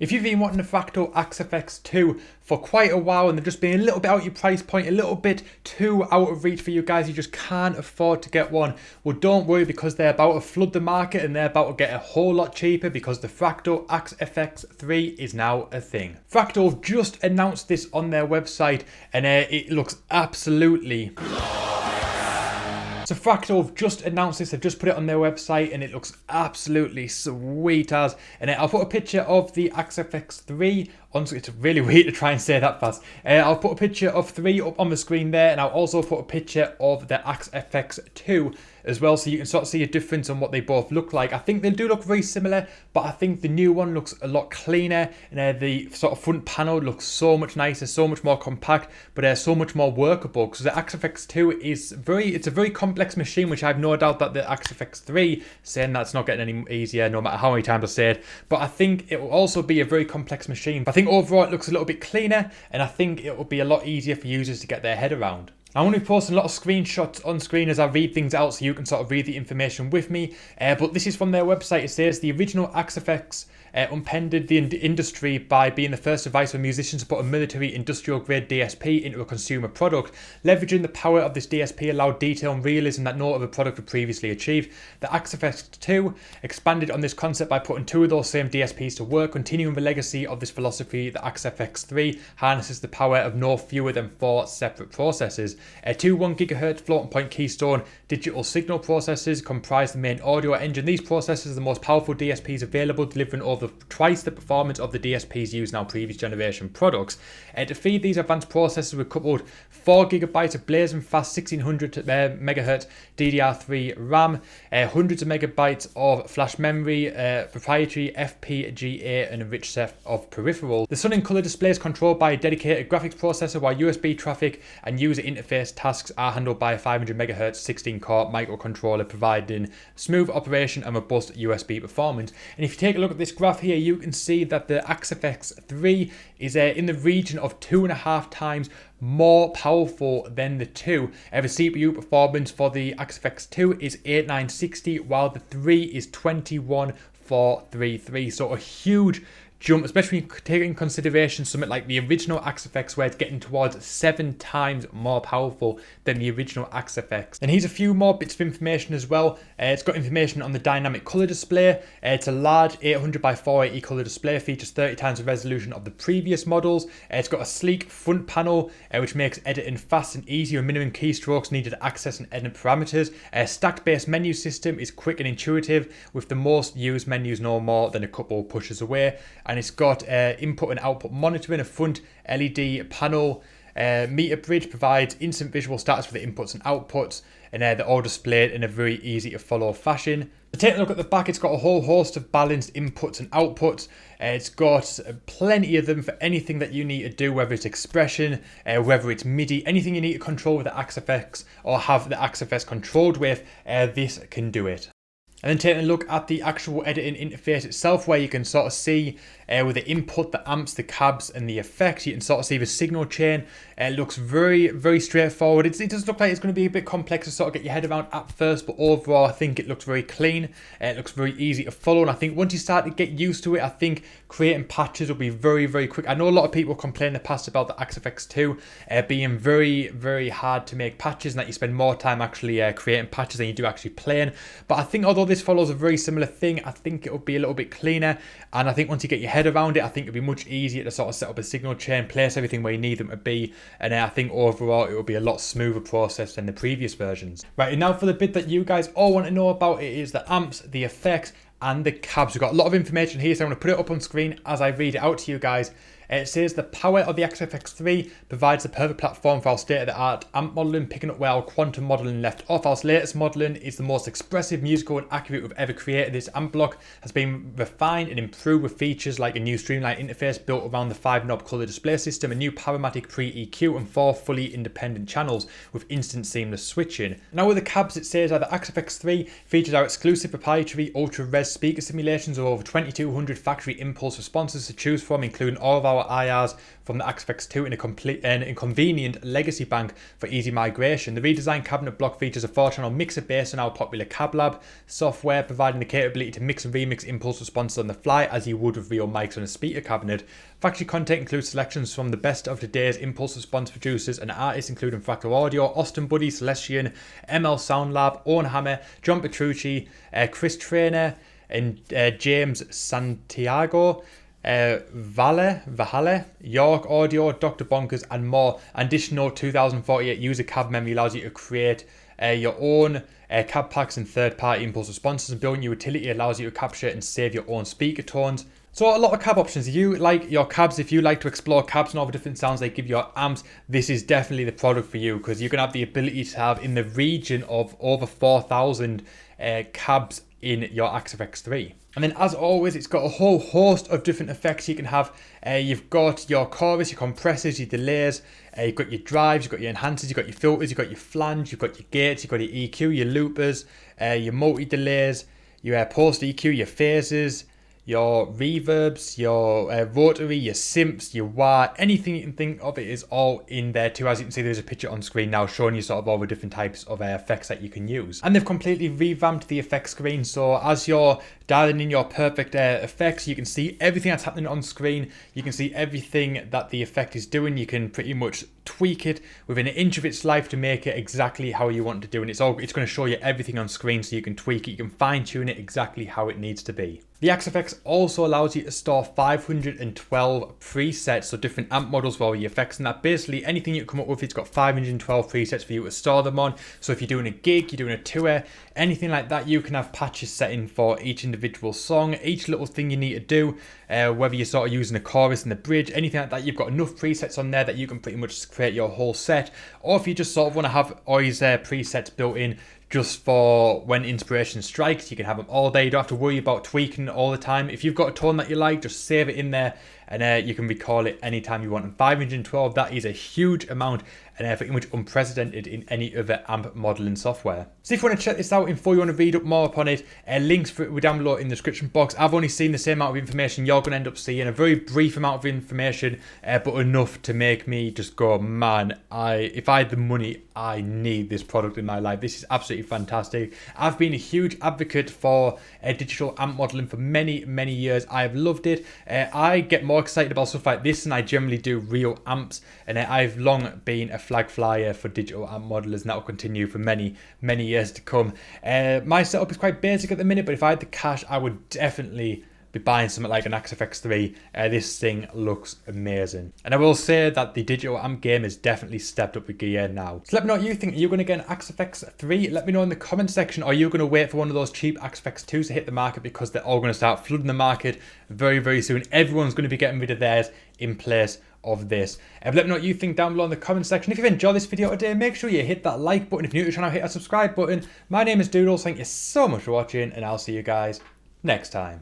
If you've been wanting a Fractal AxeFX II for quite a while and they've just been a little bit out your price point, a little bit too out of reach for you guys, you just can't afford to get one, well don't worry, because they're about to flood the market and they're about to get a whole lot cheaper, because the Fractal AxeFX III is now a thing. Fractal have just announced this on their website and it looks absolutely... So Fractal have just announced this, they've just put it on their website and it looks absolutely sweet as. And I'll put a picture of the AxeFX III on, it's really weird to try and say that fast. I'll put a picture of 3 up on the screen there, and I'll also put a picture of the AxeFX II as well, so you can sort of see a difference on what they both look like. I think they do look very similar, but I think the new one looks a lot cleaner, and the sort of front panel looks so much nicer, so much more compact, but so much more workable, because the AxeFX II is it's a very complex machine, which I have no doubt that the AxeFX III, saying that's not getting any easier no matter how many times I say it, but I think it will also be a very complex machine. I think overall it looks a little bit cleaner, and I think it will be a lot easier for users to get their head around. I'm going to be posting a lot of screenshots on screen as I read things out, so you can sort of read the information with me. But this is from their website. It says the original AxeFX upended the industry by being the first device for musicians to put a military industrial grade DSP into a consumer product. Leveraging the power of this DSP allowed detail and realism that no other product had previously achieved. The AxeFX II expanded on this concept by putting 2 of those same DSPs to work. Continuing the legacy of this philosophy, the AxeFX III harnesses the power of no fewer than 4 separate processors. 2 1 GHz floating point keystone digital signal processors comprise the main audio engine. These processors are the most powerful DSPs available, delivering over twice the performance of the DSPs used in our previous generation products. To feed these advanced processors, we coupled 4 GB of blazing fast 1600 MHz DDR3 RAM, hundreds of megabytes of flash memory, proprietary FPGA, and a rich set of peripherals. The Sun and Color display is controlled by a dedicated graphics processor, while USB traffic and user interface tasks are handled by a 500 MHz 16-core microcontroller, providing smooth operation and robust USB performance. And if you take a look at this graph here, you can see that the AxeFX III is in the region of 2.5 times more powerful than the 2. The CPU performance for the AxeFX II is 8960, while the 3 is 21433. So a huge jump, especially taking into consideration something like the original AxeFX, where it's getting towards 7 times more powerful than the original AxeFX. And here's a few more bits of information as well. It's got information on the dynamic color display. It's a large 800 by 480 color display, features 30 times the resolution of the previous models. It's got a sleek front panel, which makes editing fast and easy with minimum keystrokes needed to access and edit parameters. Stacked base menu system is quick and intuitive, with the most used menus no more than a couple pushes away. And it's got input and output monitoring, a front LED panel. Meter bridge provides instant visual status for the inputs and outputs, and they're all displayed in a very easy to follow fashion. Taking a look at the back, it's got a whole host of balanced inputs and outputs. It's got plenty of them for anything that you need to do, whether it's expression, whether it's MIDI, anything you need to control with the AxeFX or have the AxeFX controlled with, this can do it. And then taking a look at the actual editing interface itself, where you can sort of see with the input, the amps, the cabs, and the effects, you can sort of see the signal chain. It looks very, very straightforward. It does look like it's going to be a bit complex to sort of get your head around at first, but overall I think it looks very clean. It looks very easy to follow, and I think once you start to get used to it, I think creating patches will be very, very quick. I know a lot of people complain in the past about the AxeFX II being very, very hard to make patches, and that you spend more time actually creating patches than you do actually playing. But I think although this follows a very similar thing, I think it will be a little bit cleaner, and I think once you get your head around it, I think it'll be much easier to sort of set up a signal chain, place everything where you need them to be, and I think overall it will be a lot smoother process than the previous versions. Right, and now for the bit that you guys all want to know about, it is the amps, the effects, and the cabs. We've got a lot of information here, so I'm going to put it up on screen as I read it out to you guys. It says the power of the AxeFX III provides the perfect platform for our state-of-the-art amp modelling, picking up where our quantum modelling left off. Our latest modelling is the most expressive, musical, and accurate we've ever created. This amp block has been refined and improved with features like a new streamlined interface built around the 5-knob colour display system, a new Powermatic pre-EQ, and 4 fully independent channels with instant seamless switching. Now with the cabs, it says that the AxeFX III features our exclusive proprietary ultra-res speaker simulations of over 2200 factory impulse responses to choose from, including all of our your IRs from the AxeFX II in a complete and inconvenient legacy bank for easy migration. The redesigned cabinet block features a 4-channel mixer based on our popular CabLab software, providing the capability to mix and remix impulse responses on the fly as you would with real mics on a speaker cabinet. Factory content includes selections from the best of today's impulse response producers and artists, including Fractal Audio, Austin Buddy, Celestion, ML Sound Lab, Owen Hammer, John Petrucci, Chris Trainer, and James Santiago, Valle, York Audio, Dr. Bonkers, and more. Additional 2048 user cab memory allows you to create your own cab packs and third-party impulse responses, and building your utility allows you to capture and save your own speaker tones. So a lot of cab options. If you like your cabs, if you like to explore cabs and all the different sounds they give your amps, this is definitely the product for you, because you're going to have the ability to have in the region of over 4,000 cabs in your AxeFX III. And then as always, it's got a whole host of different effects you can have. You've got your chorus, your compressors, your delays, you've got your drives, you've got your enhancers, you've got your filters, you've got your flange, you've got your gates, you've got your EQ, your loopers, your multi-delays, your post-EQ, your phases, your reverbs, your rotary, your simps, your wah, anything you can think of, it is all in there too. As you can see, there's a picture on screen now showing you sort of all the different types of effects that you can use. And they've completely revamped the effects screen, so as you're dialing in your perfect effects, you can see everything that's happening on screen. You can see everything that the effect is doing. You can pretty much tweak it within an inch of its life to make it exactly how you want to do, and it's going to show you everything on screen, so you can tweak it, you can fine tune it exactly how it needs to be. The AxeFX also allows you to store 512 presets, so different amp models for all your effects, and that basically anything you come up with, it's got 512 presets for you to store them on. So if you're doing a gig, you're doing a tour, anything like that, you can have patches set in for each individual song, each little thing you need to do, whether you're sort of using a chorus and the bridge, anything like that, you've got enough presets on there that you can pretty much create your whole set. Or if you just sort of want to have all these presets built in just for when inspiration strikes, you can have them all there. You don't have to worry about tweaking all the time. If you've got a tone that you like, just save it in there, and you can recall it anytime you want. And 512, that is a huge amount, and pretty much unprecedented in any other amp modeling software. So if you want to check this out in full, you want to read up more upon it, links for it were down below in the description box. I've only seen the same amount of information you're going to end up seeing, a very brief amount of information, but enough to make me just go, man, if I had the money, I need this product in my life. This is absolutely fantastic. I've been a huge advocate for digital amp modeling for many, many years. I've loved it. I get more excited about stuff like this than I generally do real amps, and I've long been a flag flyer for digital amp modelers, and that will continue for many, many years to come. My setup is quite basic at the minute, but if I had the cash, I would definitely be buying something like an AxeFX III. This thing looks amazing, and I will say that the digital amp game has definitely stepped up a gear now. So let me know what you think. Are you going to get an AxeFX III? Let me know in the comment section. Or are you going to wait for one of those cheap AxeFX IIs to hit the market, because they're all going to start flooding the market very, very soon. Everyone's going to be getting rid of theirs in place of this. But let me know what you think down below in the comment section. If you've enjoyed this video today, make sure you hit that like button. If you're new to the channel, hit that subscribe button. My name is Doodles. Thank you so much for watching, and I'll see you guys next time.